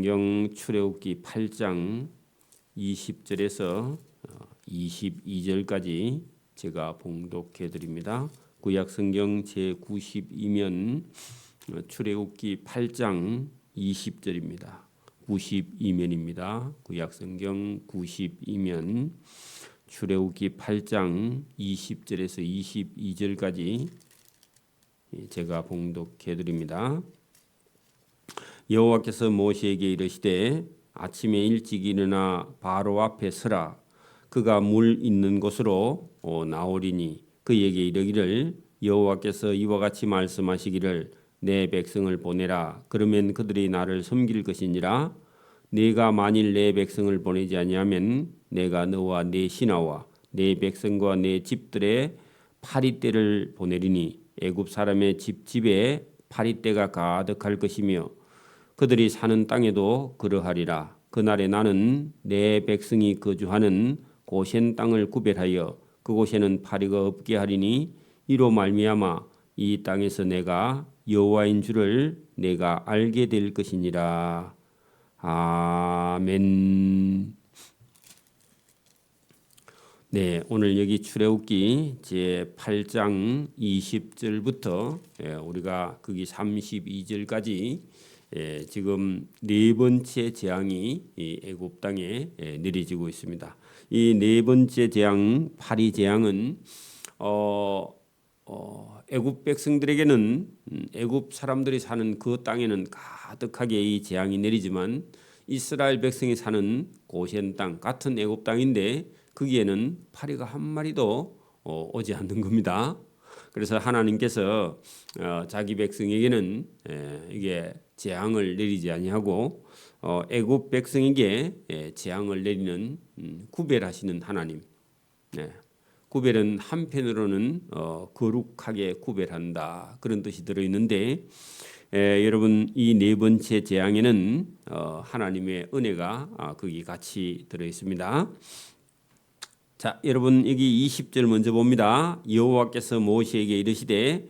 성경 출애굽기 8장 20절에서 22절까지 제가 봉독해 드립니다. 구약 성경 제92면 출애굽기 8장 20절입니다. 92면입니다. 구약 성경 92면 출애굽기 8장 20절에서 22절까지 제가 봉독해 드립니다. 여호와께서 모세에게 이르시되 아침에 일찍 일어나 바로 앞에 서라. 그가 물 있는 곳으로 나오리니 그에게 이르기를 여호와께서 이와 같이 말씀하시기를 내 백성을 보내라. 그러면 그들이 나를 섬길 것이니라. 네가 만일 내 백성을 보내지 아니하면 내가 너와 네 신하와 네 백성과 네 집들의 파리떼를 보내리니 애굽 사람의 집집에 파리떼가 가득할 것이며 그들이 사는 땅에도 그러하리라. 그날에 나는 내 백성이 거주하는 고센 땅을 구별하여 그곳에는 파리가 없게 하리니 이로 말미암아 이 땅에서 내가 여호와인 줄을 내가 알게 될 것이니라. 아멘. 네, 오늘 여기 출애굽기 제 8장 20절부터 우리가 거기 32절까지 지금 네 번째 재앙이 애굽 땅에 내려지고 있습니다. 이 네 번째 재앙, 파리 재앙은 애굽 백성들에게는 애굽 사람들이 사는 그 땅에는 가득하게 이 재앙이 내리지만 이스라엘 백성이 사는 고센 땅 같은 애굽 땅인데 거기에는 파리가 한 마리도 오지 않는 겁니다. 그래서 하나님께서 자기 백성에게는 이게 재앙을 내리지 아니하고 애굽 백성에게 재앙을 내리는 구별하시는 하나님. 구별은 한편으로는 거룩하게 구별한다 그런 뜻이 들어 있는데 여러분 이 네 번째 재앙에는 하나님의 은혜가 거기 같이 들어 있습니다. 자, 여러분 여기 20절 먼저 봅니다. 여호와께서 모세에게 이르시되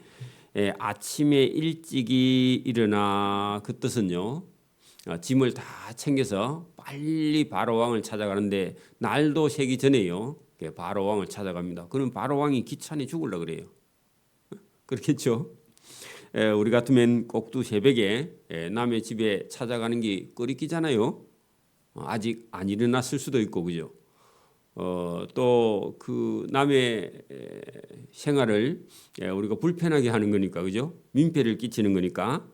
아침에 일찍이 일어나. 그 뜻은요, 짐을 다 챙겨서 빨리 바로 왕을 찾아가는데 날도 새기 전에요 바로 왕을 찾아갑니다. 그럼 바로 왕이 귀찮이 죽으려고 그래요. 그렇겠죠? 우리 같으면 꼭두 새벽에 남의 집에 찾아가는 게 꺼리끼잖아요. 아직 안 일어났을 수도 있고, 그죠? 또 그 남의 생활을 우리가 불편하게 하는 거니까, 그죠? 민폐를 끼치는 거니까.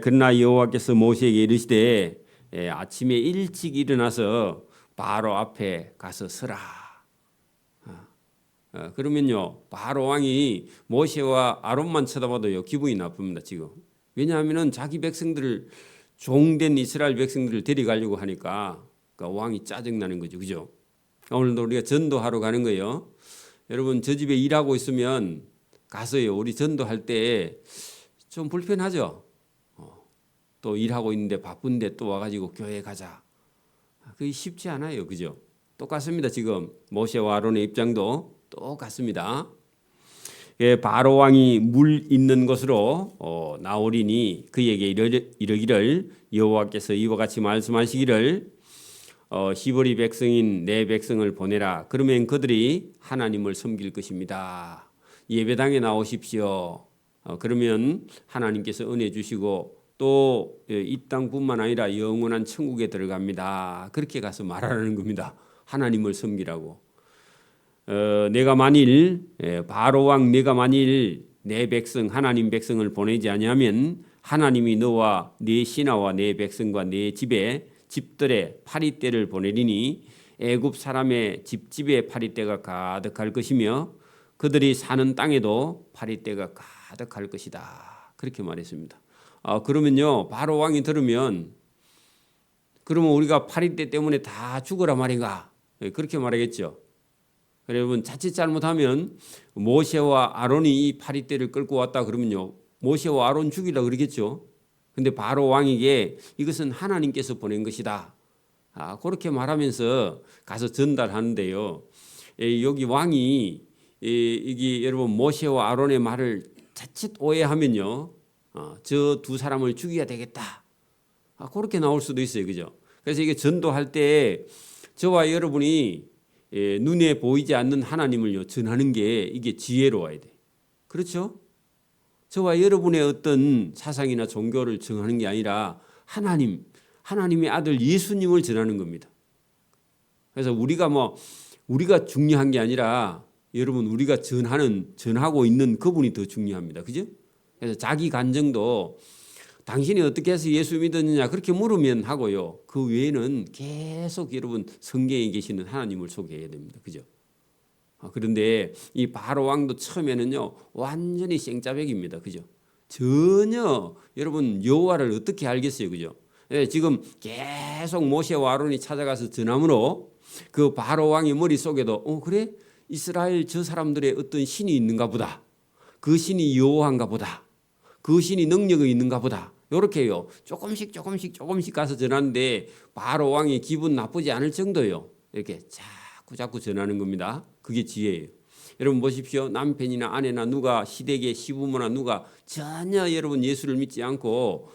그러나 여호와께서 모세에게 이르시되 아침에 일찍 일어나서 바로 앞에 가서 서라. 그러면요 바로 왕이 모세와 아론만 쳐다봐도요 기분이 나쁩니다. 지금 왜냐하면은 자기 백성들을 종된 이스라엘 백성들을 데려가려고 하니까 그러니까 왕이 짜증나는 거죠, 그죠? 오늘도 우리가 전도하러 가는 거예요. 여러분 저 집에 일하고 있으면 가서요 우리 전도할 때 좀 불편하죠. 또 일하고 있는데 바쁜데 또 와가지고 교회 가자. 그게 쉽지 않아요, 그죠? 똑같습니다. 지금 모세와 아론의 입장도 똑같습니다. 바로 왕이 물 있는 곳으로 나오리니 그에게 이르기를 여호와께서 이와 같이 말씀하시기를 히브리 백성인 내 백성을 보내라. 그러면 그들이 하나님을 섬길 것입니다. 예배당에 나오십시오. 그러면 하나님께서 은혜 주시고 또 이 땅뿐만 아니라 영원한 천국에 들어갑니다. 그렇게 가서 말하는 겁니다. 하나님을 섬기라고. 내가 만일 바로 왕 내가 만일 내 백성 하나님 백성을 보내지 아니하면 하나님이 너와 네 신하와 네 백성과 네 집들의 파리떼를 보내리니 애굽 사람의 집집에 파리떼가 가득할 것이며 그들이 사는 땅에도 파리떼가 가득할 것이다. 그렇게 말했습니다. 그러면요 바로 왕이 들으면 그러면 우리가 파리떼 때문에 다 죽어라 말인가? 그렇게 말하겠죠. 여러분 자칫 잘못하면 모세와 아론이 이 파리떼를 끌고 왔다 그러면요 모세와 아론 죽이라 그러겠죠. 근데 바로 왕에게 이것은 하나님께서 보낸 것이다. 그렇게 말하면서 가서 전달하는데요. 여기 왕이 이게 여러분 모세와 아론의 말을 자칫 오해하면요 저 두 사람을 죽여야 되겠다. 그렇게 나올 수도 있어요. 그죠? 그래서 이게 전도할 때 저와 여러분이 눈에 보이지 않는 하나님을요 전하는 게 이게 지혜로워야 돼. 그렇죠? 저와 여러분의 어떤 사상이나 종교를 전하는 게 아니라 하나님의 아들 예수님을 전하는 겁니다. 그래서 우리가 중요한 게 아니라 여러분 우리가 전하고 있는 그분이 더 중요합니다. 그죠? 그래서 자기 간증도 당신이 어떻게 해서 예수 믿었느냐 그렇게 물으면 하고요. 그 외에는 계속 여러분 성경에 계시는 하나님을 소개해야 됩니다. 그죠? 그런데 이 바로 왕도 처음에는요 완전히 생짜백입니다. 그죠? 전혀 여러분 여호와를 어떻게 알겠어요. 그죠? 지금 계속 모세와 아론이 찾아가서 전함으로 그 바로 왕의 머릿속에도 그래? 이스라엘 저 사람들의 어떤 신이 있는가 보다. 그 신이 여호와인가 보다. 그 신이 능력이 있는가 보다. 이렇게요. 조금씩 가서 전하는데 바로 왕이 기분 나쁘지 않을 정도요. 이렇게 자꾸 전하는 겁니다. 그게 지혜예요. 여러분 보십시오. 남편이나 아내나 누가 시댁에 시부모나 누가 전혀 여러분 예수를 믿지 않고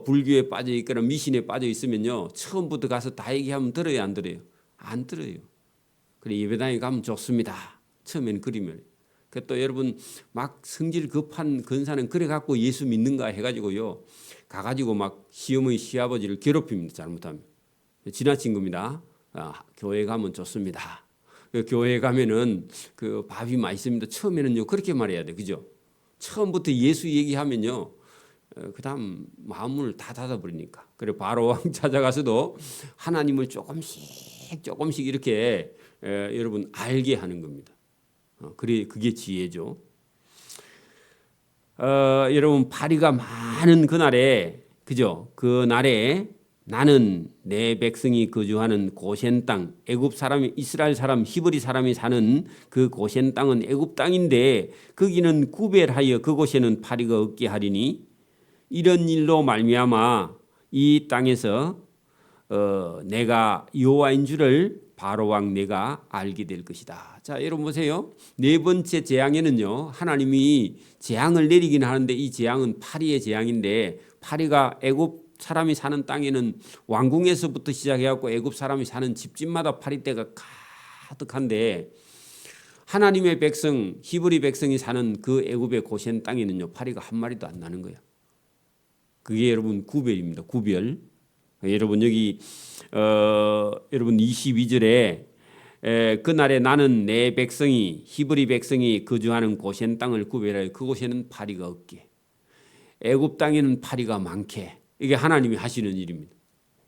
불교에 빠져 있거나 미신에 빠져 있으면요. 처음부터 가서 다 얘기하면 들어요, 안 들어요? 안 들어요. 그래 예배당에 가면 좋습니다. 처음에는 그러면. 또 여러분 막 성질 급한 근사는 그래 갖고 예수 믿는가 해가지고요. 가가지고 막 시어머니 시아버지를 괴롭힙니다. 잘못하면. 지나친 겁니다. 교회 가면 좋습니다. 교회 가면은 그 밥이 맛있습니다. 처음에는요 그렇게 말해야 돼, 그죠? 처음부터 예수 얘기하면요, 그다음 마음을 다 닫아버리니까. 그래 바로 왕 찾아가서도 하나님을 조금씩 이렇게 여러분 알게 하는 겁니다. 그게 지혜죠. 여러분 파리가 많은 그날에, 그죠? 그 날에 나는 내 백성이 거주하는 고센 땅, 애굽 사람이 이스라엘 사람 히브리 사람이 사는 그 고센 땅은 애굽 땅인데 거기는 구별하여 그곳에는 파리가 없게 하리니 이런 일로 말미암아 이 땅에서 내가 여호와인 줄을 바로 왕 내가 알게 될 것이다. 자, 여러분 보세요. 네 번째 재앙에는요, 하나님이 재앙을 내리긴 하는데 이 재앙은 파리의 재앙인데 파리가 애굽 사람이 사는 땅에는 왕궁에서부터 시작해갖고 애굽 사람이 사는 집집마다 파리떼가 가득한데 하나님의 백성 히브리 백성이 사는 그 애굽의 고센 땅에는요 파리가 한 마리도 안 나는 거예요. 그게 여러분 구별입니다. 구별. 여러분 여기 여러분 22절에 그날에 나는 내 백성이 히브리 백성이 거주하는 고센 땅을 구별하여 그곳에는 파리가 없게 애굽 땅에는 파리가 많게 이게 하나님이 하시는 일입니다.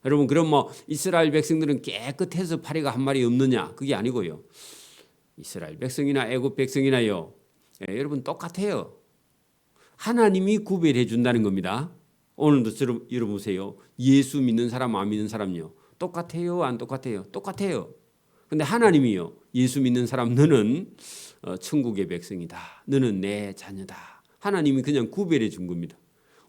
여러분 그럼 이스라엘 백성들은 깨끗해서 파리가 한 마리 없느냐? 그게 아니고요. 이스라엘 백성이나 애굽 백성이나요. 여러분 똑같아요. 하나님이 구별해 준다는 겁니다. 오늘도 여러분 보세요. 예수 믿는 사람 안 믿는 사람요. 똑같아요? 안 똑같아요? 똑같아요. 근데 하나님이요. 예수 믿는 사람 너는 천국의 백성이다. 너는 내 자녀다. 하나님이 그냥 구별해 준 겁니다.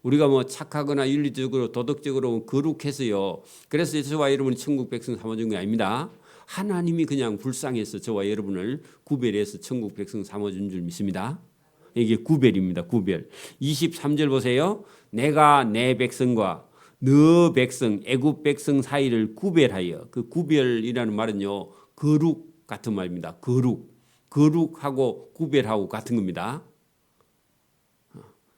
우리가 착하거나 윤리적으로 도덕적으로 거룩해서요. 그래서 저와 여러분이 천국 백성 삼아준 게 아닙니다. 하나님이 그냥 불쌍해서 저와 여러분을 구별해서 천국 백성 삼아준 줄 믿습니다. 이게 구별입니다. 구별. 23절 보세요. 내가 내 백성과 너 백성 애굽 백성 사이를 구별하여 그 구별이라는 말은요. 거룩 같은 말입니다. 거룩하고 구별하고 같은 겁니다.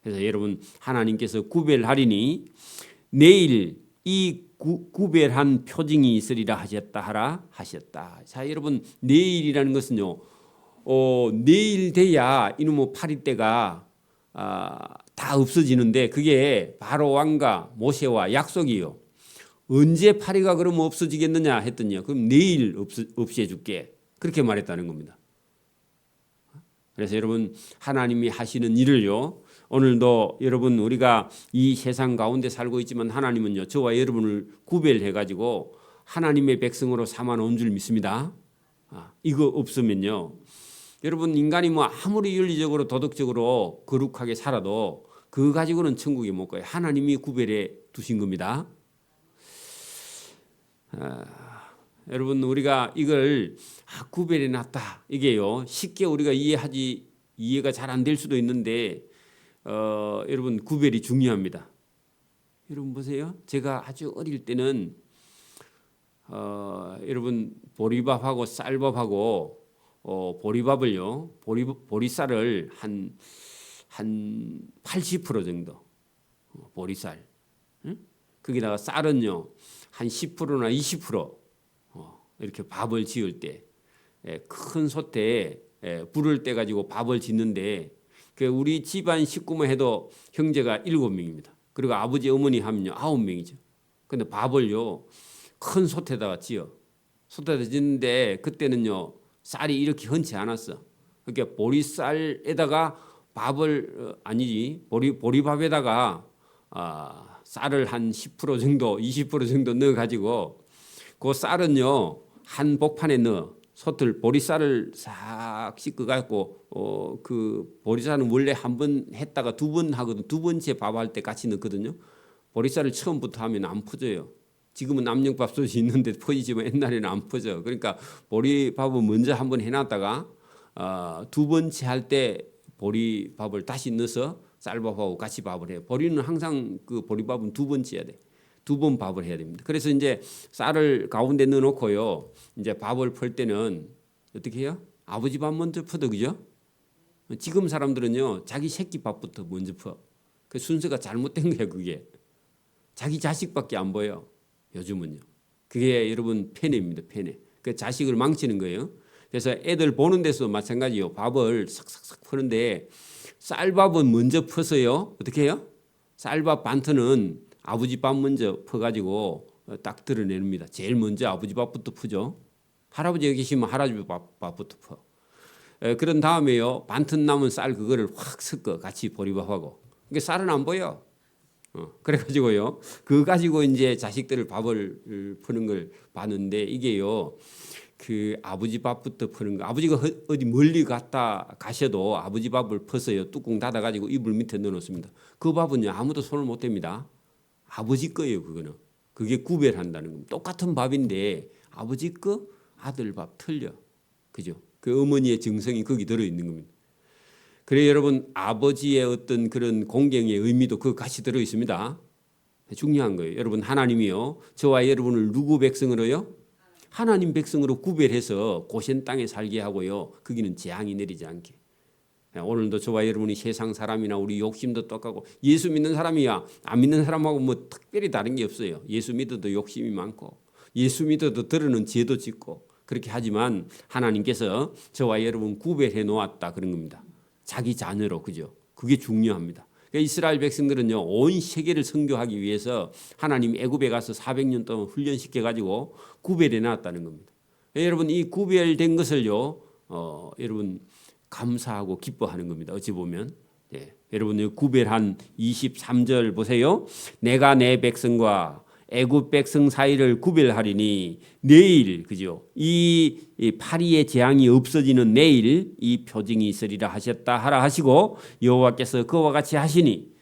그래서 여러분 하나님께서 구별하리니 내일 이 구별한 표징이 있으리라 하셨다. 자 여러분 내일이라는 것은요. 내일 돼야 이놈의 파리떼가 다 없어지는데 그게 바로 왕과 모세와 약속이요. 언제 파리가 그러면 없어지겠느냐 했더니요. 그럼 내일 없애줄게. 그렇게 말했다는 겁니다. 그래서 여러분 하나님이 하시는 일을요. 오늘도 여러분 우리가 이 세상 가운데 살고 있지만 하나님은요. 저와 여러분을 구별해 가지고 하나님의 백성으로 삼아 놓은 줄 믿습니다. 이거 없으면요. 여러분 인간이 아무리 윤리적으로 도덕적으로 거룩하게 살아도 그거 가지고는 천국에 못 가요. 하나님이 구별해 두신 겁니다. 여러분 우리가 이걸 구별해 놨다. 이게요. 쉽게 우리가 이해가 잘 안 될 수도 있는데 여러분 구별이 중요합니다. 여러분 보세요. 제가 아주 어릴 때는 여러분 보리밥하고 쌀밥하고 보리밥을요. 보리쌀을 한 80% 정도 보리쌀. 응? 거기다가 쌀은요 한 10%나 20% 이렇게 밥을 지을 때 큰 솥에 불을 떼 가지고 밥을 짓는데 우리 집안 식구만 해도 형제가 7명입니다. 그리고 아버지 어머니 하면요 9명이죠. 근데 밥을요 큰 솥에다가 지어 솥에다 짓는데 그때는요 쌀이 이렇게 흔치 않았어. 그러니까 보리쌀에다가 밥을 보리밥에다가 쌀을 한 10% 정도 20% 정도 넣어 가지고 그 쌀은요 한 복판에 넣어 솥을 보리쌀을 싹 씻어 갖고 그 보리쌀은 원래 한 번 했다가 2번 하거든. 2번째 밥할 때 같이 넣거든요. 보리쌀을 처음부터 하면 안 퍼져요. 지금은 남영밥솥이 있는데 퍼지지만 옛날에는 안 퍼져. 그러니까 보리밥은 먼저 한번 해놨다가 2번째 할 때 보리밥을 다시 넣어서 쌀밥하고 같이 밥을 해요. 보리는 항상 그 보리밥은 2번째 해야 돼. 2번 밥을 해야 됩니다. 그래서 이제 쌀을 가운데 넣어놓고요. 이제 밥을 풀 때는 어떻게 해요? 아버지 밥 먼저 퍼도 그죠? 지금 사람들은요 자기 새끼 밥부터 먼저 퍼. 그 순서가 잘못된 거예요. 그게 자기 자식밖에 안 보여. 요즘은요. 그게 여러분 폐뇌입니다. 폐뇌. 그 자식을 망치는 거예요. 그래서 애들 보는 데서 마찬가지요. 밥을 싹싹싹 푸는데 쌀밥은 먼저 퍼서요. 어떻게 해요? 쌀밥 반터는 아버지 밥 먼저 퍼가지고 딱 드러내립니다. 제일 먼저 아버지 밥부터 푸죠. 할아버지가 계시면 할아버지 밥부터 퍼. 그런 다음에요. 반튼 남은 쌀 그거를 확 섞어 같이 보리밥하고. 그러니까 쌀은 안 보여. 그래가지고요. 그거 가지고 이제 자식들을 밥을 푸는 걸 봤는데 이게요. 그 아버지 밥부터 푸는 거. 아버지가 어디 멀리 갔다 가셔도 아버지 밥을 퍼서요. 뚜껑 닫아가지고 이불 밑에 넣어놓습니다. 그 밥은요 아무도 손을 못 댑니다. 아버지 거예요. 그거는. 그게 구별한다는 겁니다. 똑같은 밥인데 아버지 거 아들 밥 틀려. 그죠? 그 어머니의 정성이 거기 들어있는 겁니다. 그래 여러분 아버지의 어떤 그런 공경의 의미도 그 같이 들어 있습니다. 중요한 거예요. 여러분 하나님이요 저와 여러분을 누구 백성으로요? 하나님 백성으로 구별해서 고센 땅에 살게 하고요. 거기는 재앙이 내리지 않게. 오늘도 저와 여러분이 세상 사람이나 우리 욕심도 똑같고 예수 믿는 사람이야 안 믿는 사람하고 뭐 특별히 다른 게 없어요. 예수 믿어도 욕심이 많고 예수 믿어도 들으는 죄도 짓고 그렇게 하지만 하나님께서 저와 여러분 구별해 놓았다 그런 겁니다. 자기 자녀로 그죠? 그게 중요합니다. 그러니까 이스라엘 백성들은요 온 세계를 선교하기 위해서 하나님 애굽에 가서 400년 동안 훈련시켜 가지고 구별해 놨다는 겁니다. 여러분 이 구별된 것을요 여러분 감사하고 기뻐하는 겁니다. 어찌 보면 여러분 구별한 23절 보세요. 내가 내 백성과 애굽 백성 사이를 구별하리니 내일 그죠? 이 파리의 재앙이 없어지는 내일 이 표징이 있으리라 하셨다 하라 하시고 여호와께서 그와 같이 하시니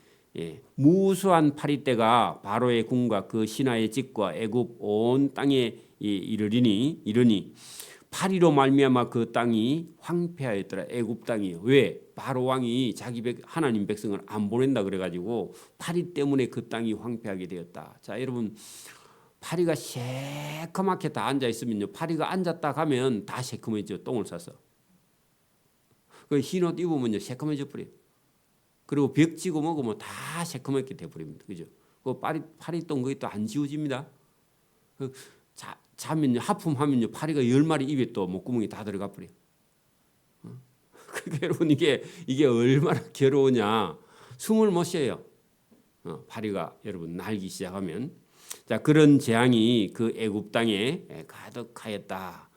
무수한 파리떼가 바로의 궁과 그 신하의 집과 애굽 온 땅에 이르니 파리로 말미암아 그 땅이 황폐하였더라. 애굽 땅이요. 왜? 바로 왕이 자기 하나님 백성을 안 보낸다 그래가지고 파리 때문에 그 땅이 황폐하게 되었다. 자 여러분 파리가 새까맣게 다 앉아 있으면요. 파리가 앉았다 가면 다 새까매져. 똥을 싸서. 그 흰 옷 입으면요 새까매져 버려. 그리고 벽 지고 먹으면 다 새까맣게 돼 버립니다. 그죠? 그 파리똥 거기 또 안 지워집니다. 자면요 하품하면요 파리가 10마리 입에 또 목구멍이 다 들어가 버려. 그러니까 여러분 이게 얼마나 괴로우냐. 숨을 못 쉬어요. 파리가 여러분 날기 시작하면 자 그런 재앙이 그 애굽 땅에 가득하였다.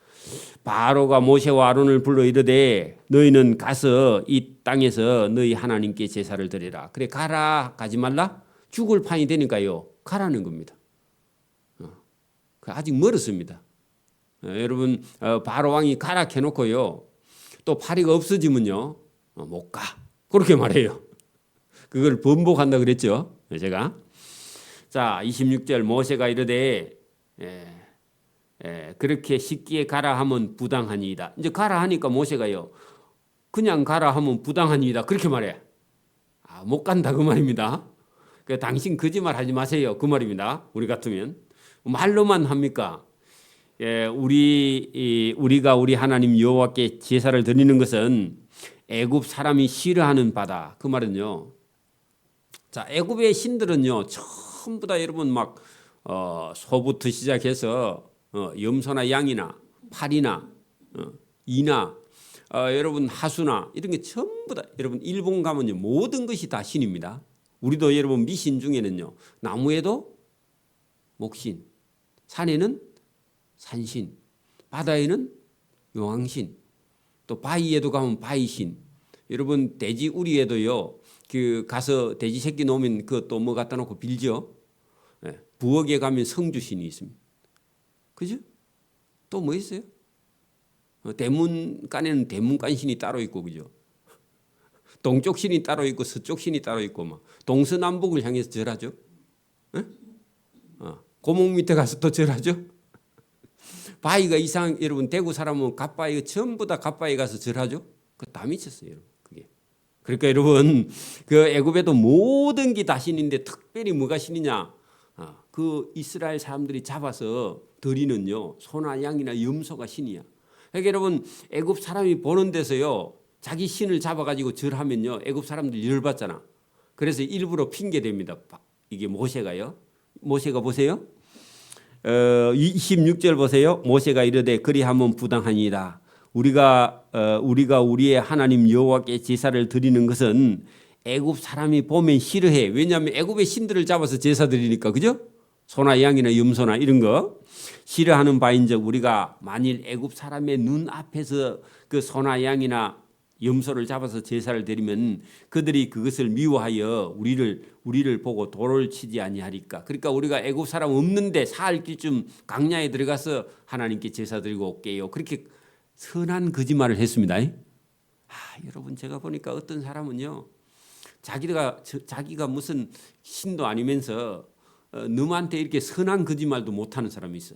바로가 모세와 아론을 불러 이르되 너희는 가서 이 땅에서 너희 하나님께 제사를 드리라. 그래 가라 가지 말라. 죽을 판이 되니까요 가라는 겁니다. 아직 멀었습니다. 여러분 바로 왕이 가라 해놓고요. 또 파리가 없어지면요 못 가. 그렇게 말해요. 그걸 번복한다 그랬죠. 제가. 자 26절 모세가 이르되 그렇게 쉽게 가라 하면 부당하니이다. 이제 가라 하니까 모세가요. 그냥 가라 하면 부당하니이다. 그렇게 말해. 못 간다 그 말입니다. 그 당신 거짓말 하지 마세요. 그 말입니다. 우리 같으면 말로만 합니까? 예, 우리가 우리 하나님 여호와께 제사를 드리는 것은 애굽 사람이 싫어하는 바다. 그 말은요. 자, 애굽의 신들은요 전부 다 여러분 막 소부터 시작해서 염소나 양이나 파리나 이나 여러분 하수나 이런 게 전부 다 여러분 일본 가면요 모든 것이 다 신입니다. 우리도 여러분 미신 중에는요 나무에도 목신, 산에는 산신, 바다에는 용왕신, 또 바위에도 가면 바위신. 여러분 돼지 우리에도요 그 가서 돼지 새끼 놓으면 그것도 뭐 갖다 놓고 빌죠. 예, 부엌에 가면 성주신이 있습니다. 그죠? 또 뭐 있어요? 대문간에는 대문간신이 따로 있고 그죠? 동쪽 신이 따로 있고 서쪽 신이 따로 있고 막 동서남북을 향해서 절하죠. 예? 고목 밑에 가서 또 절하죠. 바위가 이상 여러분 대구 사람은 갓바위가 전부 다 갓바위 가서 절하죠. 그 다 미쳤어요, 여러분. 그게. 그러니까 여러분 그 애굽에도 모든 게 다 신인데 특별히 뭐가 신이냐? 그 이스라엘 사람들이 잡아서 드리는요 소나 양이나 염소가 신이야. 그러니까 여러분 애굽 사람이 보는 데서요 자기 신을 잡아가지고 절하면요 애굽 사람들 열받잖아. 그래서 일부러 핑계 댑니다. 이게 모세가요. 모세가 보세요. 26절 보세요. 모세가 이르되 그리하면 부당하니이다. 우리가 우리의 하나님 여호와께 제사를 드리는 것은 애굽 사람이 보면 싫어해. 왜냐하면 애굽의 신들을 잡아서 제사 드리니까 그죠? 소나 양이나 염소나 이런 거 싫어하는 바인즉 우리가 만일 애굽 사람의 눈 앞에서 그 소나 양이나 염소를 잡아서 제사를 드리면 그들이 그것을 미워하여 우리를 보고 돌을 치지 아니하리까. 그러니까 우리가 애굽 사람 없는데 사흘 길쯤 강야에 들어가서 하나님께 제사 드리고 올게요. 그렇게 선한 거짓말을 했습니다. 여러분 제가 보니까 어떤 사람은요 자기가 무슨 신도 아니면서 너한테 이렇게 선한 거짓말도 못하는 사람이 있어.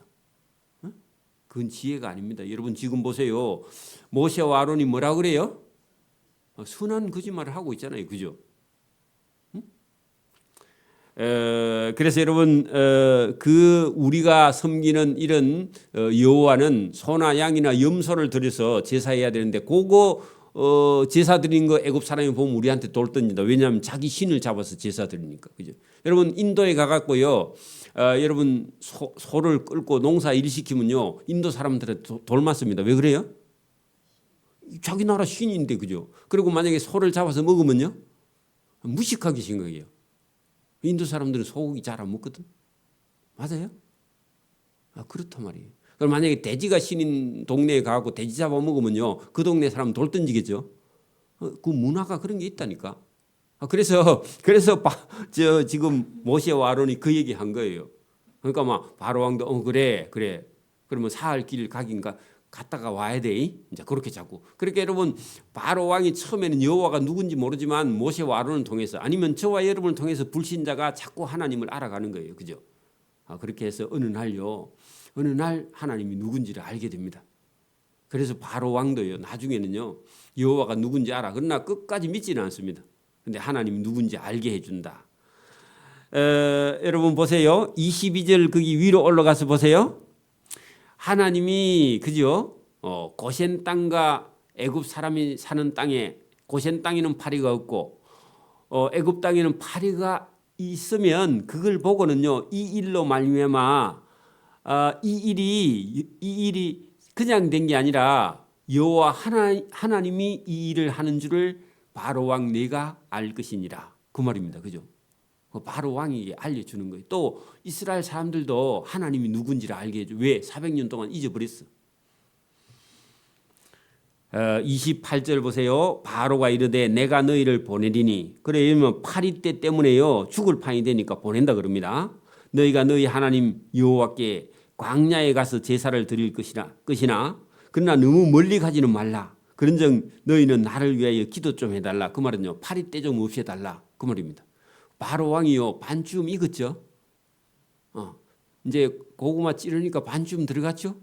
그건 지혜가 아닙니다. 여러분 지금 보세요. 모세와 아론이 뭐라 그래요? 선한 거짓말을 하고 있잖아요. 그죠? 그래서 여러분 그 우리가 섬기는 이런 여호와는 소나 양이나 염소를 들여서 제사해야 되는데 그거 제사 드린 거 애굽 사람이 보면 우리한테 돌 던진다. 왜냐하면 자기 신을 잡아서 제사 드리니까. 그죠? 여러분 인도에 가갖고요. 여러분 소를 끌고 농사 일 시키면요 인도 사람들한테 돌 맞습니다. 왜 그래요? 자기 나라 신인데 그죠? 그리고 만약에 소를 잡아서 먹으면요 무식하게 생각해요. 인도 사람들은 소고기 잘 안 먹거든. 맞아요? 그렇단 말이에요. 그럼 만약에 돼지가 신인 동네에 가고 돼지 잡아 먹으면요 그 동네 사람 돌 던지겠죠. 그 문화가 그런 게 있다니까. 그래서 지금 모세와 아론이 그 얘기 한 거예요. 그러니까 막 바로 왕도 그래 그러면 사흘 길 가긴가 갔다가 와야 돼. 이제 그렇게 자꾸. 그러니까 여러분 바로 왕이 처음에는 여호와가 누군지 모르지만 모세와 아론을 통해서 아니면 저와 여러분을 통해서 불신자가 자꾸 하나님을 알아가는 거예요. 그죠? 그렇게 해서 어느 날 하나님이 누군지를 알게 됩니다. 그래서 바로 왕도요. 나중에는요. 여호와가 누군지 알아. 그러나 끝까지 믿지는 않습니다. 근데 하나님이 누군지 알게 해준다. 여러분 보세요. 22절 거기 위로 올라가서 보세요. 하나님이 그죠? 고센 땅과 애굽 사람이 사는 땅에 고센 땅에는 파리가 없고 애굽 땅에는 파리가 있으면 그걸 보고는요 이 일로 말미암아 이 일이 그냥 된 게 아니라 여호와 하나님이 이 일을 하는 줄을 바로 왕 내가 알 것이니라 그 말입니다. 그죠? 바로 왕에게 알려주는 거예요. 또 이스라엘 사람들도 하나님이 누군지를 알게 해줘. 왜? 400년 동안 잊어버렸어. 28절 보세요. 바로가 이르되 내가 너희를 보내리니. 그래 이러면 파리 때 때문에요. 죽을 판이 되니까 보낸다 그럽니다. 너희가 너희 하나님 여호와께 광야에 가서 제사를 드릴 것이나 그러나 너무 멀리 가지는 말라. 그런즉 너희는 나를 위하여 기도 좀 해달라. 그 말은요. 파리 때 좀 없애달라. 그 말입니다. 바로 왕이요 반쯤 익었죠. 이제 고구마 찌르니까 반쯤 들어갔죠.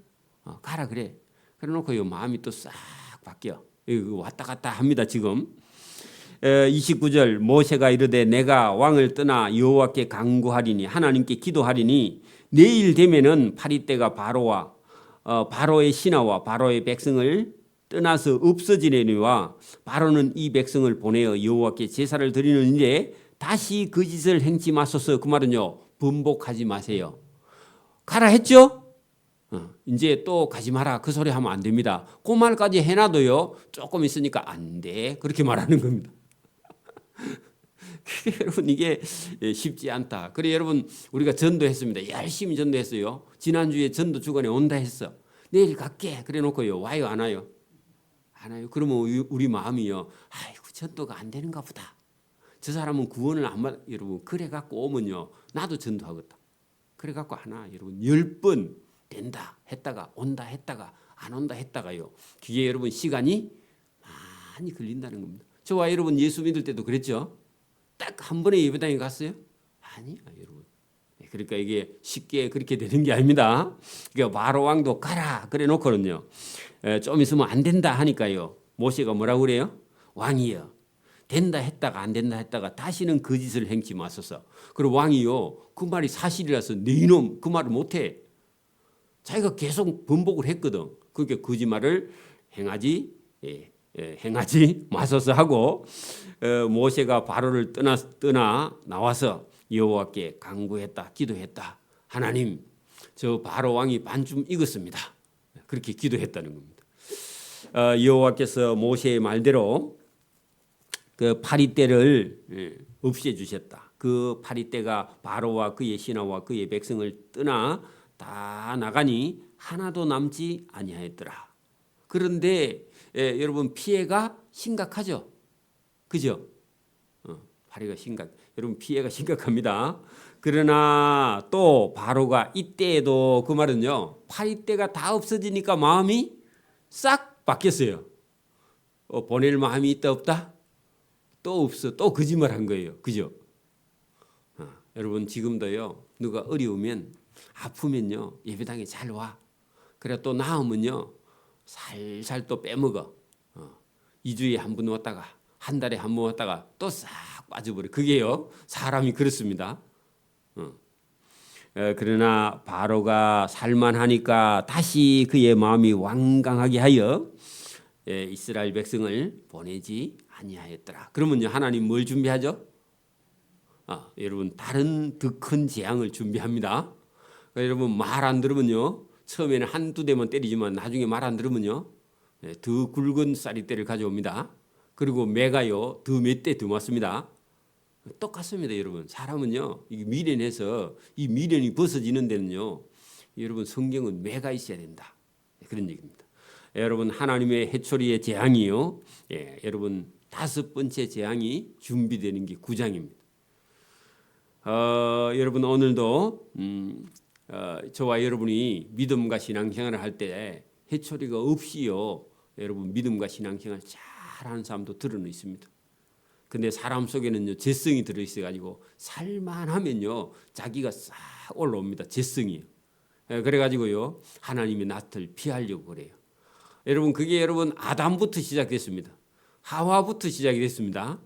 가라 그래. 그래놓고요 마음이 또 싹 바뀌어. 왔다 갔다 합니다 지금. 29절 모세가 이르되 내가 왕을 떠나 여호와께 간구하리니 하나님께 기도하리니 내일 되면은 파리떼가 바로의 신하와 바로의 백성을 떠나서 없어지려니와 바로는 이 백성을 보내어 여호와께 제사를 드리는 일에 다시 그 짓을 행치 마소서. 그 말은요, 번복하지 마세요. 가라 했죠? 이제 또 가지 마라 그 소리 하면 안 됩니다. 그 말까지 해놔도요 조금 있으니까 안 돼 그렇게 말하는 겁니다. 여러분 이게 쉽지 않다. 그래 여러분 우리가 전도했습니다. 열심히 전도했어요. 지난주에 전도 주간에 온다 했어. 내일 갈게 그래 놓고요 와요 안 와요? 안 와요. 그러면 우리 마음이요 아이고 전도가 안 되는가 보다. 저 사람은 구원을 안 받. 여러분 그래 갖고 오면요 나도 전도하겠다. 그래 갖고 하나 여러분 10번 된다 했다가 온다 했다가 안 온다 했다가요. 그게 여러분 시간이 많이 걸린다는 겁니다. 저와 여러분 예수 믿을 때도 그랬죠. 딱 한 번에 예배당에 갔어요? 아니요, 여러분. 그러니까 이게 쉽게 그렇게 되는 게 아닙니다. 그러니까 바로 왕도 가라 그래 놓고는요. 좀 있으면 안 된다 하니까요. 모세가 뭐라고 그래요? 왕이여. 된다 했다가 안 된다 했다가 다시는 그 짓을 행치 마소서. 그리고 왕이요. 그 말이 사실이라서 네 이놈 그 말을 못해. 자기가 계속 번복을 했거든. 그러니까 거짓말을 행하지 마소서 하고 모세가 바로를 떠나 나와서 여호와께 간구했다 기도했다. 하나님 저 바로 왕이 반쯤 익었습니다. 그렇게 기도했다는 겁니다. 여호와께서 모세의 말대로 그 파리떼를 없애 주셨다. 그 파리떼가 바로와 그의 신하와 그의 백성을 떠나 다 나가니 하나도 남지 아니하였더라. 그런데 여러분 피해가 심각하죠. 그죠? 여러분 피해가 심각합니다. 그러나 또 바로가 이때에도 그 말은요. 파리떼가 다 없어지니까 마음이 싹 바뀌었어요. 보낼 마음이 있다 없다? 또 없어. 또 거짓말한 거예요. 그죠? 여러분 지금도요. 누가 어려우면 아프면요. 예배당에 잘 와. 그래 또 나으면요. 살살 또 빼먹어. 2주에 한 번 왔다가 한 달에 한 번 왔다가 또 싹 빠져버려. 그게요. 사람이 그렇습니다. 그러나 바로가 살만하니까 다시 그의 마음이 완강하게 하여 이스라엘 백성을 보내지 아니하였더라. 그러면요. 하나님 뭘 준비하죠? 여러분 다른 더 큰 재앙을 준비합니다. 여러분 말 안 들으면요. 처음에는 한두 대만 때리지만 나중에 말 안 들으면요. 더 굵은 쌀이대를 가져옵니다. 그리고 매가요. 더 몇 대 더 맞습니다. 똑같습니다. 여러분 사람은요. 이 미련해서 이 미련이 벗어지는 데는요. 여러분 성경은 매가 있어야 된다. 그런 얘기입니다. 여러분 하나님의 해초리의 재앙이요. 여러분 5번째 재앙이 준비되는 게 9장입니다. 여러분 오늘도 저와 여러분이 믿음과 신앙생활을 할 때 해초리가 없이요. 여러분 믿음과 신앙생활 잘하는 사람도 들어는 있습니다. 근데 사람 속에는요 재성이 들어있어 가지고 살만하면요 자기가 싹 올라옵니다. 재성이요. 그래가지고요 하나님의 낯을 피하려고 그래요. 여러분 그게 여러분 아담부터 시작됐습니다. 하와부터 시작이 됐습니다.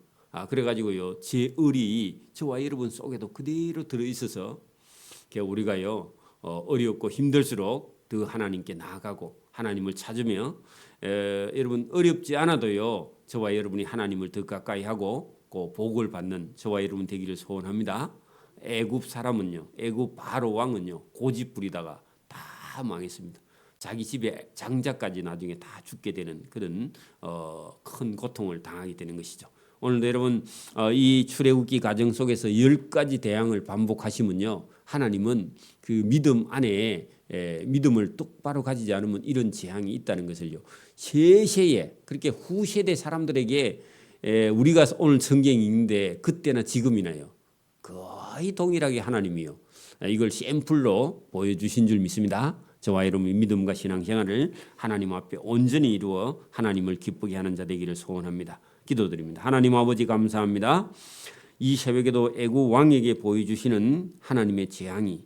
그래가지고요 제 을이 저와 여러분 속에도 그대로 들어있어서 우리가요 어렵고 힘들수록 더 하나님께 나아가고 하나님을 찾으며 여러분 어렵지 않아도요 저와 여러분이 하나님을 더 가까이 하고 그 복을 받는 저와 여러분 되기를 소원합니다. 애굽 사람은요 애굽 바로 왕은요 고집 부리다가 다 망했습니다. 자기 집에 장자까지 나중에 다 죽게 되는 그런 큰 고통을 당하게 되는 것이죠. 오늘도 여러분 이 출애굽기 과정 속에서 10가지 대항을 반복하시면요 하나님은 그 믿음 안에 믿음을 똑바로 가지지 않으면 이런 재앙이 있다는 것을요 세세에 그렇게 후세대 사람들에게 우리가 오늘 성경 읽는데 그때나 지금이나요 거의 동일하게 하나님이요 이걸 샘플로 보여주신 줄 믿습니다. 저와 여러분의 믿음과 신앙생활을 하나님 앞에 온전히 이루어 하나님을 기쁘게 하는 자 되기를 소원합니다. 기도드립니다. 하나님 아버지 감사합니다. 이 새벽에도 애굽 왕에게 보여주시는 하나님의 재앙이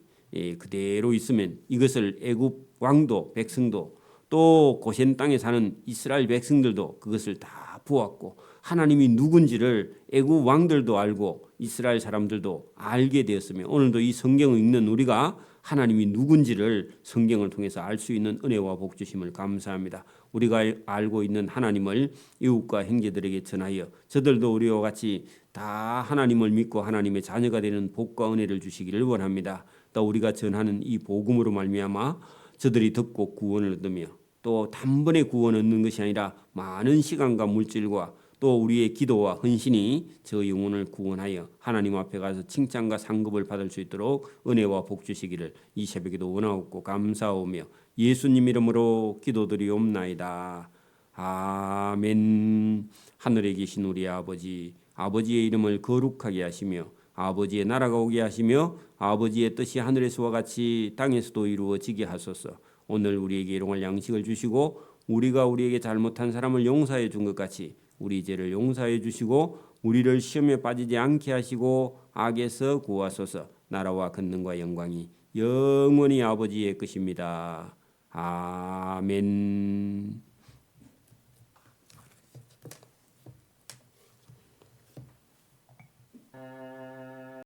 그대로 있으면 이것을 애굽 왕도 백성도 또 고센 땅에 사는 이스라엘 백성들도 그것을 다 보았고 하나님이 누군지를 애굽 왕들도 알고 이스라엘 사람들도 알게 되었으며 오늘도 이 성경을 읽는 우리가 하나님이 누군지를 성경을 통해서 알 수 있는 은혜와 복 주심을 감사합니다. 우리가 알고 있는 하나님을 이웃과 형제들에게 전하여 저들도 우리와 같이 다 하나님을 믿고 하나님의 자녀가 되는 복과 은혜를 주시기를 원합니다. 또 우리가 전하는 이 복음으로 말미암아 저들이 듣고 구원을 얻으며 또 단번에 구원 얻는 것이 아니라 많은 시간과 물질과 또 우리의 기도와 헌신이 저 영혼을 구원하여 하나님 앞에 가서 칭찬과 상급을 받을 수 있도록 은혜와 복 주시기를 이 새벽에도 원하옵고 감사하오며 예수님 이름으로 기도드리옵나이다. 아멘. 하늘에 계신 우리 아버지, 아버지의 이름을 거룩하게 하시며 아버지의 나라가 오게 하시며 아버지의 뜻이 하늘에서와 같이 땅에서도 이루어지게 하소서. 오늘 우리에게 일용할 양식을 주시고 우리가 우리에게 잘못한 사람을 용서해 준 것 같이 우리 죄를 용서해 주시고 우리를 시험에 빠지지 않게 하시고 악에서 구하소서. 나라와 권능과 영광이 영원히 아버지의 것입니다. 아멘.